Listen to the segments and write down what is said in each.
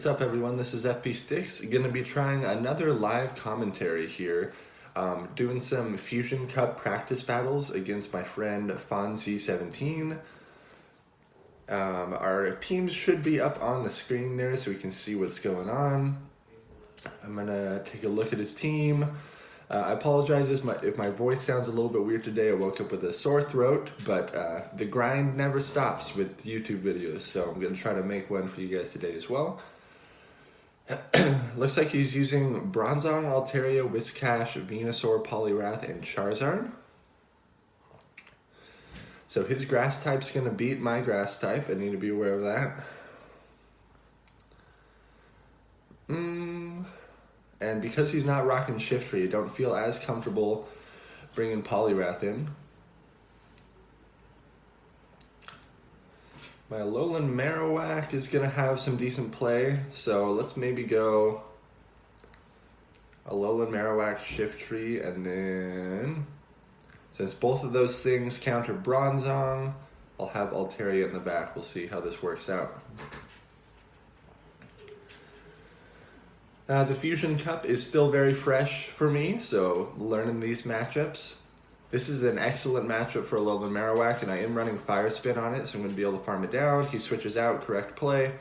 What's up, everyone? This is FP Sticks. Gonna be trying another live commentary here, doing some Fusion Cup practice battles against my friend Fonzie17. Our teams should be up on the screen there so we can see what's going on. I'm gonna take a look at his team. I apologize if my voice sounds a little bit weird today. I woke up with a sore throat, but the grind never stops with YouTube videos, so I'm gonna try to make one for you guys today as well. Looks like he's using Bronzong, Altaria, Whiscash, Venusaur, Poliwrath, and Charizard. So his grass type's gonna beat my grass type. I need to be aware of that. And because he's not rocking Shiftry, I don't feel as comfortable bringing Poliwrath in. My Alolan Marowak is going to have some decent play, so let's maybe go Alolan Marowak, Shiftry, and then, since both of those things counter Bronzong, I'll have Altaria in the back. We'll see how this works out. The Fusion Cup is still very fresh for me, so learning these matchups. This is an excellent matchup for Alolan Marowak, and I am running Fire Spin on it, so I'm going to be able to farm it down. He switches out, correct play,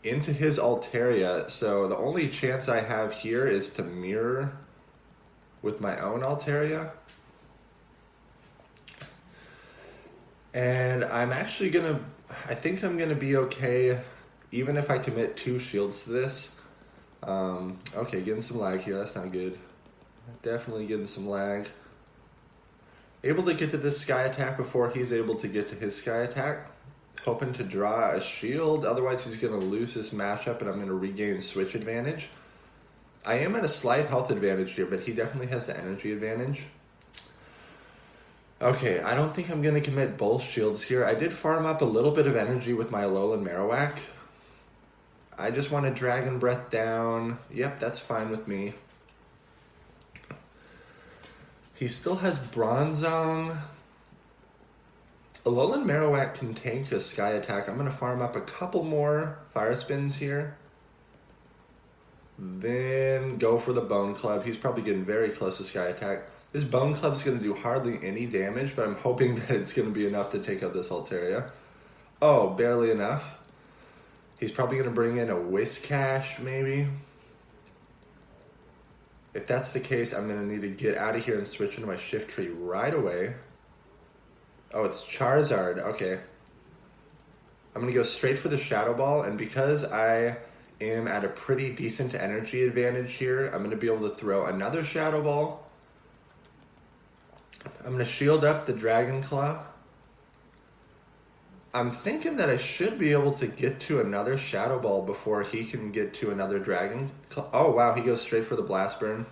into his Altaria. So the only chance I have here is to mirror with my own Altaria. And I'm actually going to, I think I'm going to be okay, even if I commit 2 shields to this. Okay, getting some lag here, that's not good. Definitely getting some lag. Able to get to this Sky Attack before he's able to get to his Sky Attack. Hoping to draw a shield, otherwise he's going to lose this matchup and I'm going to regain switch advantage. I am at a slight health advantage here, but he definitely has the energy advantage. Okay, I don't think I'm going to commit both shields here. I did farm up a little bit of energy with my Alolan Marowak. I just want to Dragon Breath down. Yep, that's fine with me. He still has Bronzong. Alolan Marowak can tank a Sky Attack. I'm going to farm up a couple more Fire Spins here. Then go for the Bone Club. He's probably getting very close to Sky Attack. This Bone Club's going to do hardly any damage, but I'm hoping that it's going to be enough to take out this Altaria. Oh, barely enough. He's probably going to bring in a Whiscash, maybe. If that's the case, I'm going to need to get out of here and switch into my Shiftry right away. Oh, it's Charizard. Okay. I'm going to go straight for the Shadow Ball, and because I am at a pretty decent energy advantage here, I'm going to be able to throw another Shadow Ball. I'm going to shield up the Dragon Claw. I'm thinking that I should be able to get to another Shadow Ball before he can get to another Dragon Claw. Oh, wow, he goes straight for the Blast Burn.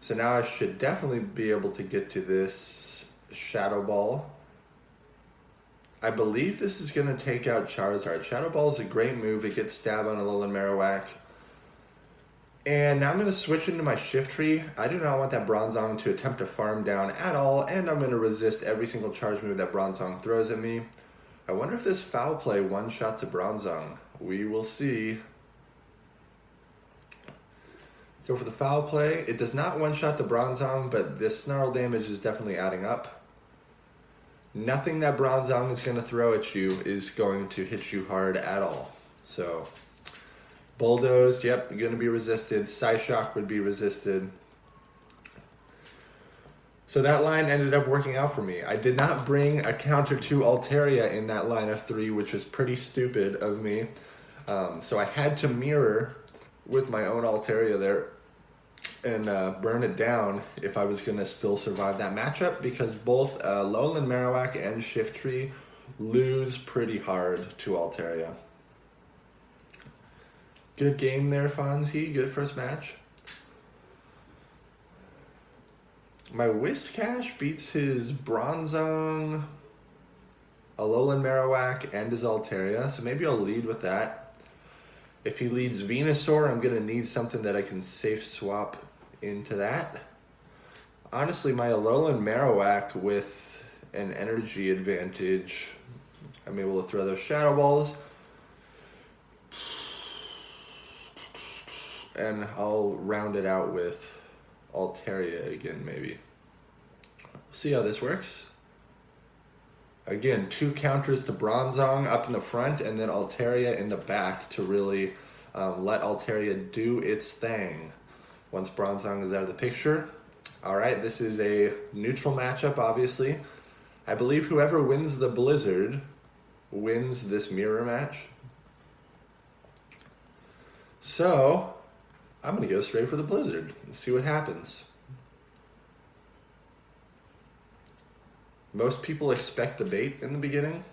So now I should definitely be able to get to this Shadow Ball. I believe this is going to take out Charizard. Shadow Ball is a great move. It gets stab on Alolan Marowak. And now I'm going to switch into my Shiftry. I do not want that Bronzong to attempt to farm down at all, and I'm going to resist every single charge move that Bronzong throws at me. I wonder if this Foul Play one-shots a Bronzong. We will see. Go for the Foul Play. It does not one-shot the Bronzong, but this Snarl damage is definitely adding up. Nothing that Bronzong is going to throw at you is going to hit you hard at all. So, Bulldoze, yep, going to be resisted. Psyshock would be resisted. So that line ended up working out for me. I did not bring a counter to Altaria in that line of 3, which was pretty stupid of me. So I had to mirror with my own Altaria there and burn it down if I was going to still survive that matchup, because both Alolan Marowak and Shiftry lose pretty hard to Altaria. Good game there, Fonzie. Good first match. My Whiscash beats his Bronzong, Alolan Marowak, and his Altaria, so maybe I'll lead with that. If he leads Venusaur, I'm going to need something that I can safe swap into that. Honestly, my Alolan Marowak with an energy advantage, I'm able to throw those Shadow Balls. And I'll round it out with Altaria again, maybe. See how this works. Again, 2 counters to Bronzong up in the front, and then Altaria in the back to really let Altaria do its thing once Bronzong is out of the picture. Alright, this is a neutral matchup, obviously. I believe whoever wins the Blizzard wins this mirror match. So, I'm going to go straight for the Blizzard and see what happens. Most people expect the bait in the beginning,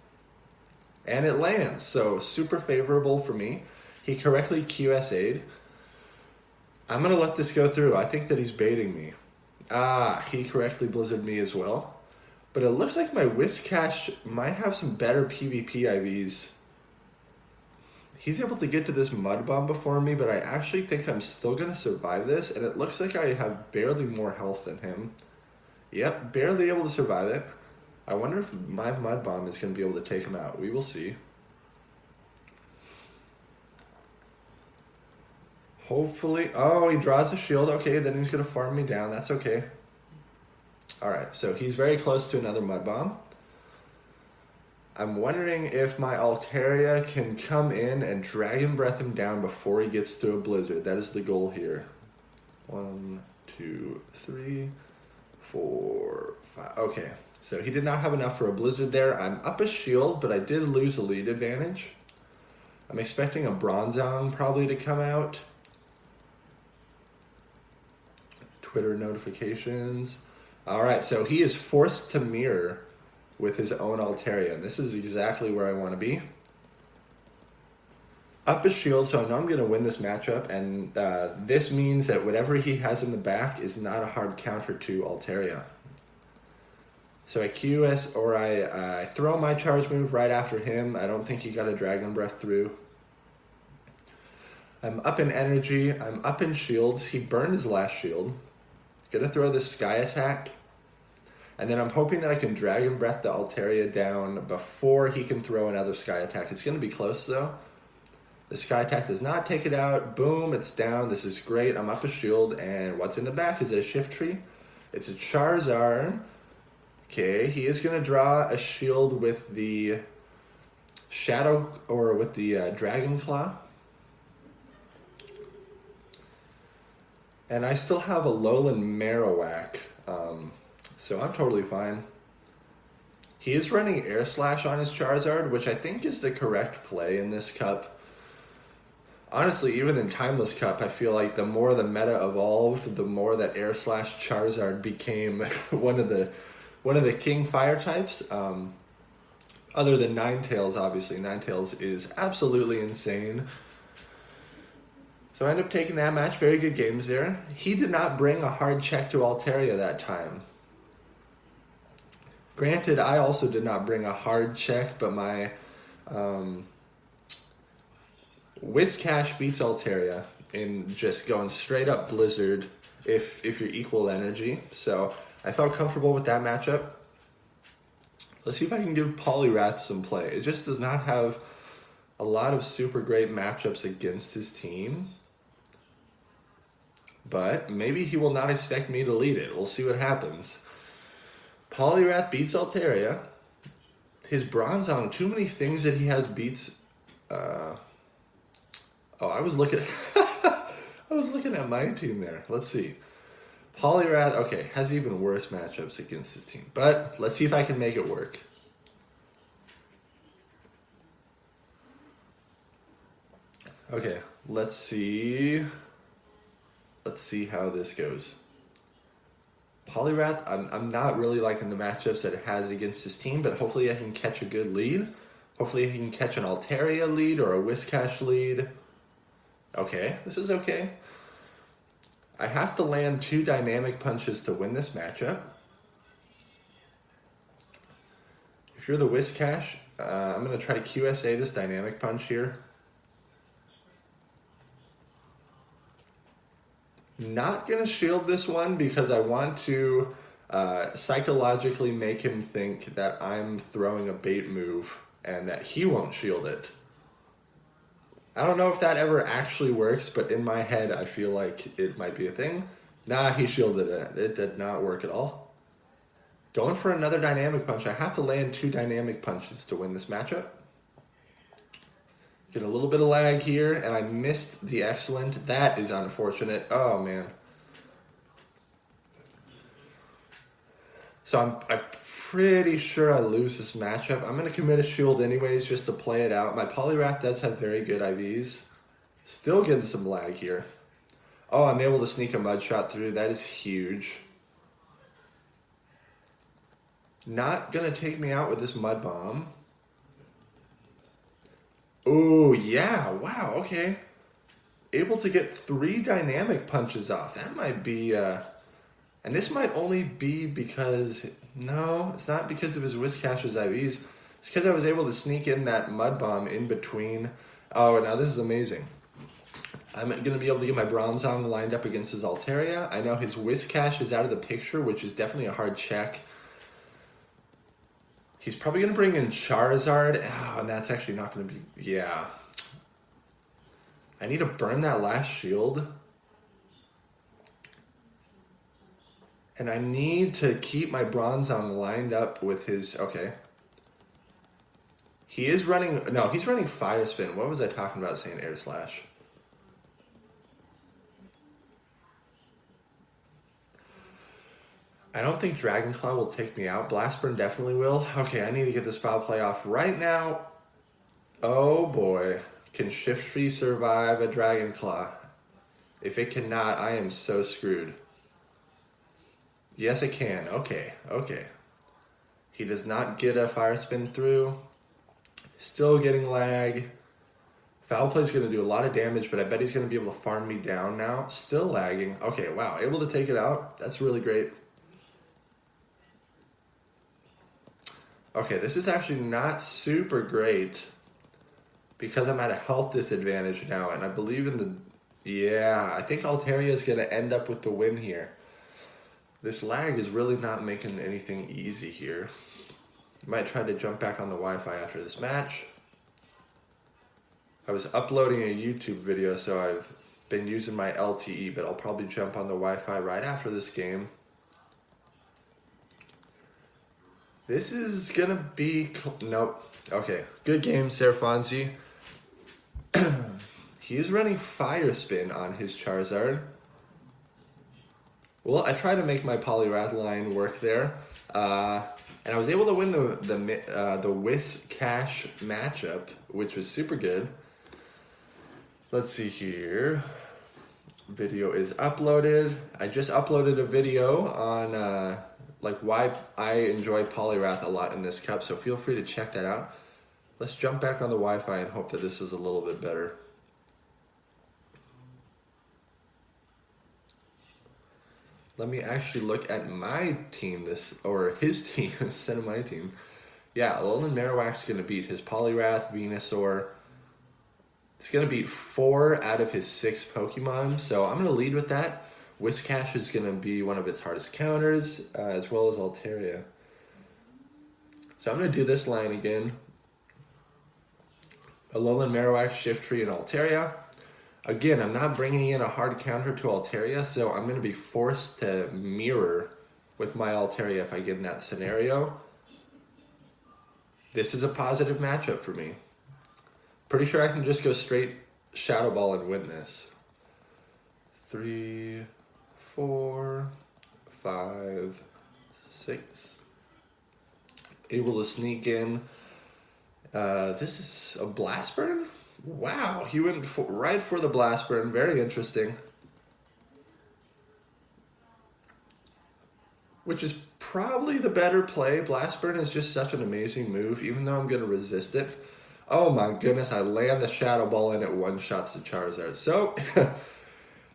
and it lands, so super favorable for me. He correctly QSA'd. I'm going to let this go through. I think that he's baiting me. He correctly Blizzarded me as well. But it looks like my Whiscash might have some better PvP IVs. He's able to get to this Mud Bomb before me, but I actually think I'm still going to survive this, and it looks like I have barely more health than him. Yep, barely able to survive it. I wonder if my Mud Bomb is going to be able to take him out. We will see. Hopefully. Oh, he draws a shield. Okay, then he's going to farm me down. That's okay. Alright, so he's very close to another Mud Bomb. I'm wondering if my Altaria can come in and Dragon Breath him down before he gets to a Blizzard. That is the goal here. 1, 2, 3, 4, 5. Okay. So he did not have enough for a Blizzard there. I'm up a shield, but I did lose a lead advantage. I'm expecting a Bronzong probably to come out. Twitter notifications. Alright, so he is forced to mirror with his own Altaria, and this is exactly where I want to be. Up a shield, so I know I'm going to win this matchup, and this means that whatever he has in the back is not a hard counter to Altaria. So I QS, or I throw my charge move right after him. I don't think he got a Dragon Breath through. I'm up in energy. I'm up in shields. He burned his last shield. Gonna throw this Sky Attack. And then I'm hoping that I can Dragon Breath the Altaria down before he can throw another Sky Attack. It's gonna be close though. The Sky Attack does not take it out. Boom, it's down. This is great. I'm up a shield, and what's in the back is a Shift Tree. It's a Charizard. Okay, he is going to draw a shield with the Shadow, or with the Dragon Claw. And I still have a Alolan Marowak, so I'm totally fine. He is running Air Slash on his Charizard, which I think is the correct play in this cup. Honestly, even in Timeless Cup, I feel like the more the meta evolved, the more that Air Slash Charizard became one of the king fire types, other than Ninetales, obviously. Ninetales is absolutely insane. So I end up taking that match. Very good games there. He did not bring a hard check to Altaria that time. Granted, I also did not bring a hard check, but my Whiscash beats Altaria in just going straight up Blizzard if you're equal energy. So I felt comfortable with that matchup. Let's see if I can give Poliwrath some play. It just does not have a lot of super great matchups against his team. But maybe he will not expect me to lead it. We'll see what happens. Poliwrath beats Altaria. His Bronzong, too many things that he has beats. I was looking at my team there. Let's see. Poliwrath, okay, has even worse matchups against his team. But let's see if I can make it work. Okay, let's see. Let's see how this goes. Poliwrath, I'm not really liking the matchups that it has against his team, but hopefully I can catch a good lead. Hopefully I can catch an Altaria lead or a Whiscash lead. Okay, this is okay. I have to land 2 dynamic punches to win this matchup. If you're the Whiscash, I'm going to try to QSA this dynamic punch here. Not going to shield this one because I want to psychologically make him think that I'm throwing a bait move and that he won't shield it. I don't know if that ever actually works, but in my head, I feel like it might be a thing. Nah, he shielded it. It did not work at all. Going for another dynamic punch. I have to land 2 dynamic punches to win this matchup. Get a little bit of lag here, and I missed the excellent. That is unfortunate. Oh, man. So I'm pretty sure I lose this matchup. I'm going to commit a shield anyways just to play it out. My Poliwrath does have very good IVs. Still getting some lag here. Oh, I'm able to sneak a mud shot through. That is huge. Not going to take me out with this mud bomb. Oh, yeah. Wow, okay. Able to get 3 dynamic punches off. That might be... and this might only be because... No, it's not because of his Whiscash's IVs. It's because I was able to sneak in that mud bomb in between. Oh, now this is amazing. I'm going to be able to get my Bronzong lined up against his Altaria. I know his Whiscash is out of the picture, which is definitely a hard check. He's probably going to bring in Charizard. Oh, and that's actually not going to be... Yeah. I need to burn that last shield. And I need to keep my Bronzong lined up with his... Okay. He is running... No, he's running Fire Spin. What was I talking about saying Air Slash? I don't think Dragon Claw will take me out. Blast Burn definitely will. Okay, I need to get this foul play off right now. Oh boy. Can Shift Tree survive a Dragon Claw? If it cannot, I am so screwed. Yes, it can. Okay, okay. He does not get a Fire Spin through. Still getting lag. Foul Play is going to do a lot of damage, but I bet he's going to be able to farm me down now. Still lagging. Okay, wow. Able to take it out. That's really great. Okay, this is actually not super great because I'm at a health disadvantage now, and I believe in the... Yeah, I think Altaria is going to end up with the win here. This lag is really not making anything easy here. Might try to jump back on the Wi-Fi after this match. I was uploading a YouTube video, so I've been using my LTE, but I'll probably jump on the Wi-Fi right after this game. This is gonna be... Nope. Okay. Good game, Serfonzi. He is running Fire Spin on his Charizard. Well, I tried to make my Poliwrath line work there. And I was able to win the Whiscash matchup, which was super good. Let's see here. Video is uploaded. I just uploaded a video on... like why I enjoy Poliwrath a lot in this cup, so feel free to check that out. Let's jump back on the Wi-Fi and hope that this is a little bit better. Let me actually look at my team, or his team instead of my team. Yeah, Alolan Marowak's going to beat his Poliwrath, Venusaur. It's going to beat 4 out of his 6 Pokemon, so I'm going to lead with that. Whiscash is going to be one of its hardest counters, as well as Altaria. So I'm going to do this line again. Alolan Marowak, Shift Tree, and Altaria. Again, I'm not bringing in a hard counter to Altaria, so I'm going to be forced to mirror with my Altaria if I get in that scenario. This is a positive matchup for me. Pretty sure I can just go straight Shadow Ball and win this. 3, 4, 5, 6. Able to sneak in. This is a Blast Burn? Wow, he went right for the Blast Burn. Very interesting. Which is probably the better play. Blast Burn is just such an amazing move, even though I'm going to resist it. Oh my goodness, I land the Shadow Ball and it one-shots the Charizard. So...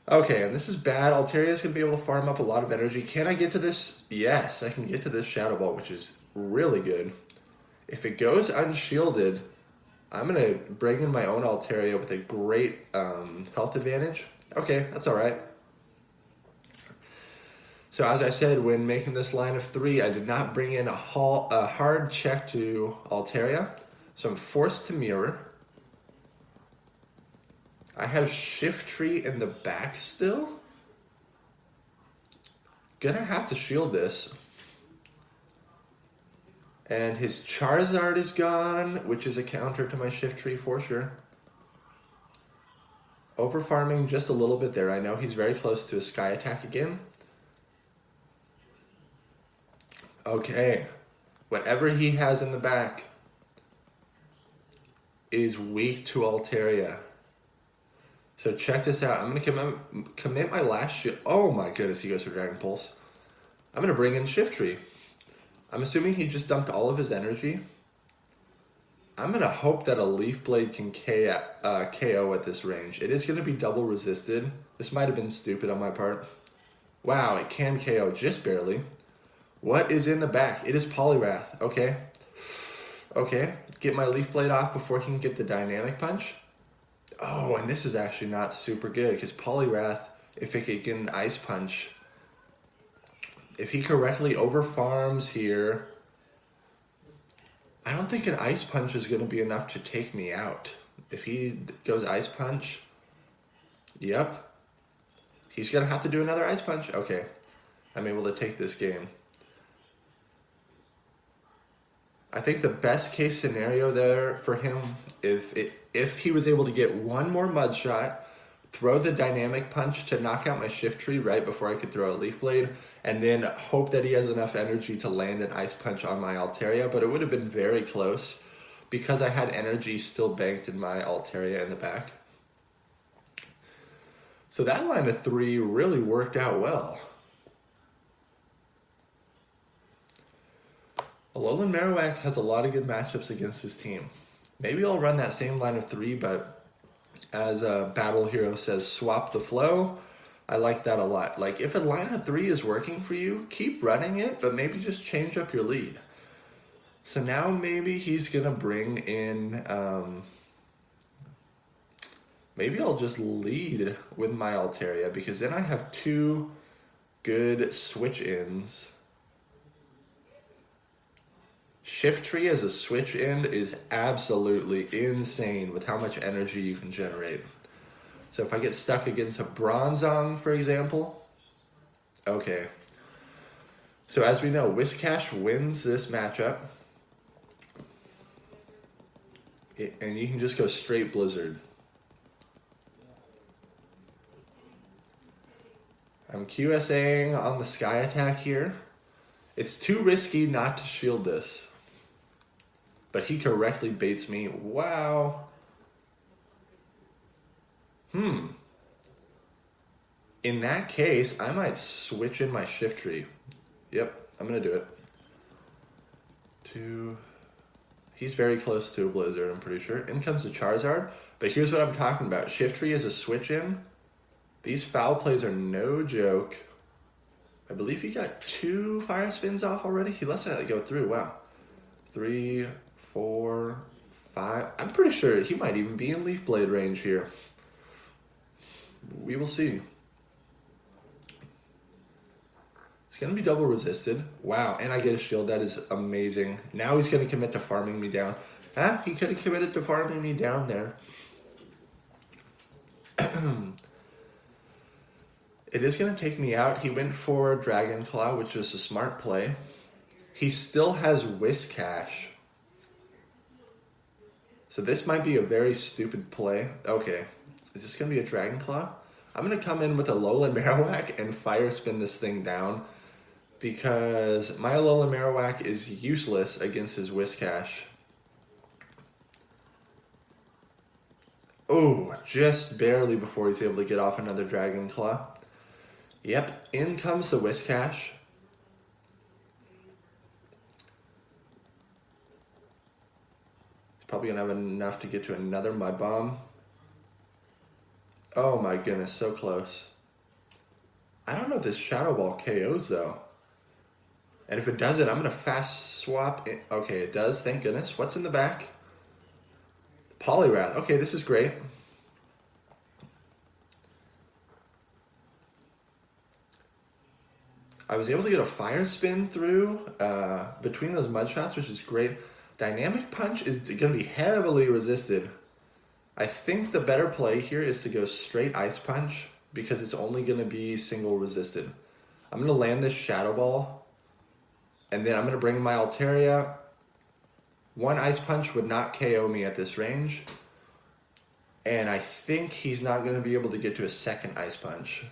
Okay, and this is bad. Altaria's going to be able to farm up a lot of energy. Can I get to this? Yes, I can get to this Shadow Ball, which is really good. If it goes unshielded, I'm going to bring in my own Altaria with a great health advantage. Okay, that's all right. So as I said, when making this line of 3, I did not bring in a hard check to Altaria. So I'm forced to mirror. I have Shift Tree in the back still. Gonna have to shield this. And his Charizard is gone, which is a counter to my Shift Tree for sure. Over farming just a little bit there. I know he's very close to a Sky Attack again. Okay. Whatever he has in the back is weak to Altaria. So check this out. I'm going to commit my last shield. Oh my goodness, he goes for Dragon Pulse. I'm going to bring in Shift Tree. I'm assuming he just dumped all of his energy. I'm going to hope that a Leaf Blade can KO at this range. It is going to be double resisted. This might have been stupid on my part. Wow, it can KO just barely. What is in the back? It is Poliwrath. Okay. Okay. Get my Leaf Blade off before he can get the Dynamic Punch. Oh, and this is actually not super good because Poliwrath, if it can get an Ice Punch, if he correctly overfarms here, I don't think an Ice Punch is going to be enough to take me out. If he goes Ice Punch, yep. He's going to have to do another Ice Punch. Okay. I'm able to take this game. I think the best case scenario there for him, if he was able to get one more Mud Shot, throw the Dynamic Punch to knock out my Shift Tree right before I could throw a Leaf Blade, and then hope that he has enough energy to land an Ice Punch on my Altaria, but it would have been very close because I had energy still banked in my Altaria in the back. So that line of 3 really worked out well. Alolan Marowak has a lot of good matchups against his team. Maybe I'll run that same line of 3, but as Battle Hero says, swap the flow. I like that a lot. Like, if a line of 3 is working for you, keep running it, but maybe just change up your lead. So now maybe he's going to bring in... maybe I'll just lead with my Altaria, because then I have 2 good switch-ins. Shift Tree as a switch in is absolutely insane with how much energy you can generate. So if I get stuck against a Bronzong, for example, okay. So as we know, Whiscash wins this matchup. And you can just go straight Blizzard. I'm QSAing on the Sky Attack here. It's too risky not to shield this. But he correctly baits me. Wow. In that case, I might switch in my Shift Tree. Yep, I'm going to do it. He's very close to a Blizzard, I'm pretty sure. In comes the Charizard. But here's what I'm talking about. Shift Tree is a switch in. These foul plays are no joke. I believe he got 2 fire spins off already. He lets that go through. Wow. 3, 4, 5. I'm pretty sure he might even be in Leaf Blade range here. We will see. It's going to be double resisted. Wow, and I get a shield. That is amazing. Now he's going to commit to farming me down. Huh? He could have committed to farming me down there. It is going to take me out. He went for Dragon Claw, which was a smart play. He still has Whiscash. So this might be a very stupid play. Okay. Is this going to be a Dragon Claw? I'm going to come in with a Alolan Marowak and fire spin this thing down because my Alolan Marowak is useless against his Whiscash. Oh, just barely before he's able to get off another Dragon Claw. Yep, in comes the Whiscash. He's probably going to have enough to get to another Mud Bomb. Oh my goodness, so close. I don't know if this Shadow Ball KOs though. And if it doesn't, I'm going to fast swap it. Okay, it does, thank goodness. What's in the back? Poliwrath. Okay, this is great. I was able to get a fire spin through between those mud shots, which is great. Dynamic Punch is going to be heavily resisted. I think the better play here is to go straight Ice Punch because it's only going to be single resisted. I'm going to land this Shadow Ball, and then I'm going to bring my Altaria. One Ice Punch would not KO me at this range, and I think he's not going to be able to get to a second Ice Punch.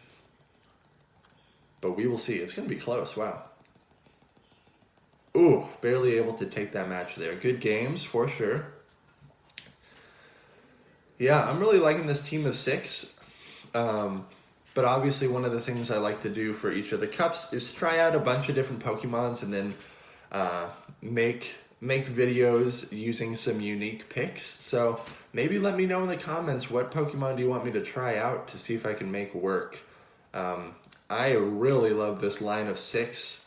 But we will see. It's going to be close. Wow. Ooh, barely able to take that match there. Good games, for sure. Yeah, I'm really liking this team of 6. But obviously one of the things I like to do for each of the cups is try out a bunch of different Pokemons and then make videos using some unique picks. So maybe let me know in the comments what Pokemon do you want me to try out to see if I can make work. I really love this line of 6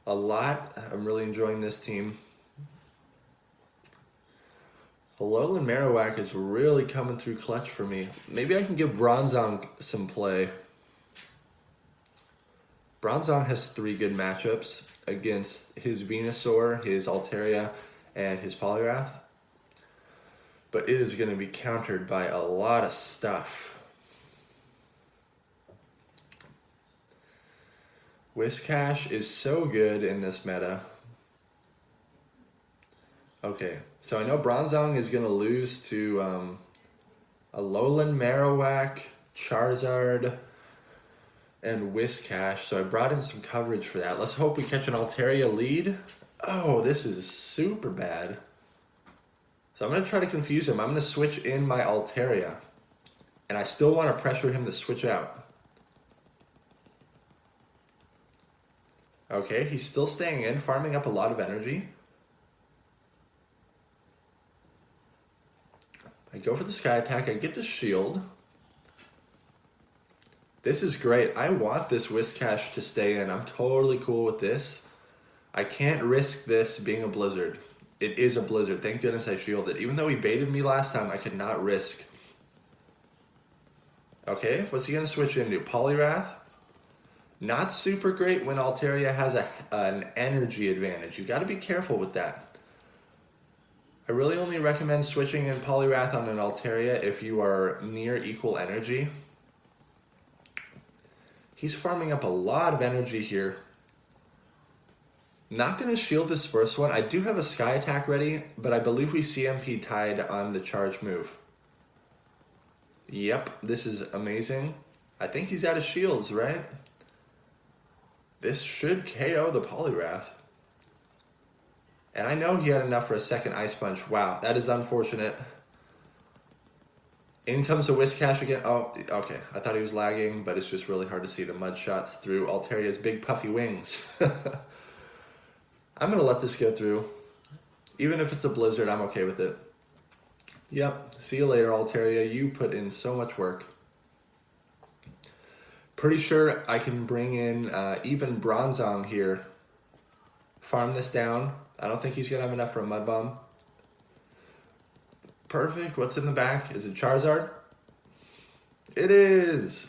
a lot. I'm really enjoying this team. Alolan Marowak is really coming through clutch for me. Maybe I can give Bronzong some play. Bronzong has 3 good matchups against his Venusaur, his Altaria, and his Poliwrath. But it is going to be countered by a lot of stuff. Whiscash is so good in this meta. Okay, so I know Bronzong is going to lose to Alolan Marowak, Charizard, and Whiscash, so I brought in some coverage for that. Let's hope we catch an Altaria lead. Oh, this is super bad. So I'm going to try to confuse him. I'm going to switch in my Altaria, and I still want to pressure him to switch out. Okay, he's still staying in, farming up a lot of energy. I go for the Sky Attack, I get the shield. This is great. I want this Whiscash to stay in. I'm totally cool with this. I can't risk this being a Blizzard. It is a Blizzard. Thank goodness I shielded. Even though he baited me last time, I could not risk. Okay, what's he going to switch into? Poliwrath? Not super great when Altaria has an energy advantage. You got to be careful with that. I really only recommend switching in Poliwrath on an Altaria if you are near equal energy. He's farming up a lot of energy here. Not going to shield this first one. I do have a Sky Attack ready, but I believe we CMP tied on the charge move. Yep, this is amazing. I think he's out of shields, right? This should KO the Poliwrath. And I know he had enough for a second Ice Punch. Wow, that is unfortunate. In comes a Whiscash again. Oh, okay. I thought he was lagging, but it's just really hard to see the mud shots through Altaria's big puffy wings. I'm going to let this go through. Even if it's a Blizzard, I'm okay with it. Yep. See you later, Altaria. You put in so much work. Pretty sure I can bring in even Bronzong here. Farm this down. I don't think he's going to have enough for a Mud Bomb. Perfect. What's in the back? Is it Charizard? It is.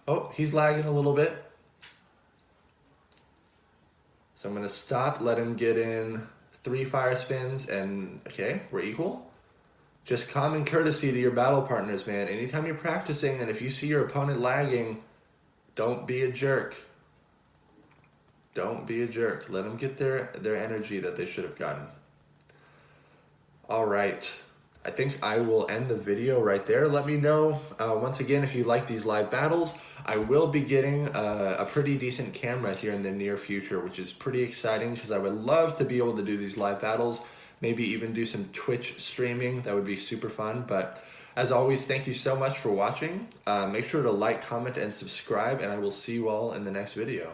Oh, he's lagging a little bit. So I'm going to stop, let him get in 3 fire spins, and okay, we're equal. Just common courtesy to your battle partners, man. Anytime you're practicing, and if you see your opponent lagging, don't be a jerk. Don't be a jerk. Let them get their energy that they should have gotten. All right. I think I will end the video right there. Let me know, once again, if you like these live battles. I will be getting a pretty decent camera here in the near future, which is pretty exciting because I would love to be able to do these live battles. Maybe even do some Twitch streaming. That would be super fun. But as always, thank you so much for watching. Make sure to like, comment, and subscribe, and I will see you all in the next video.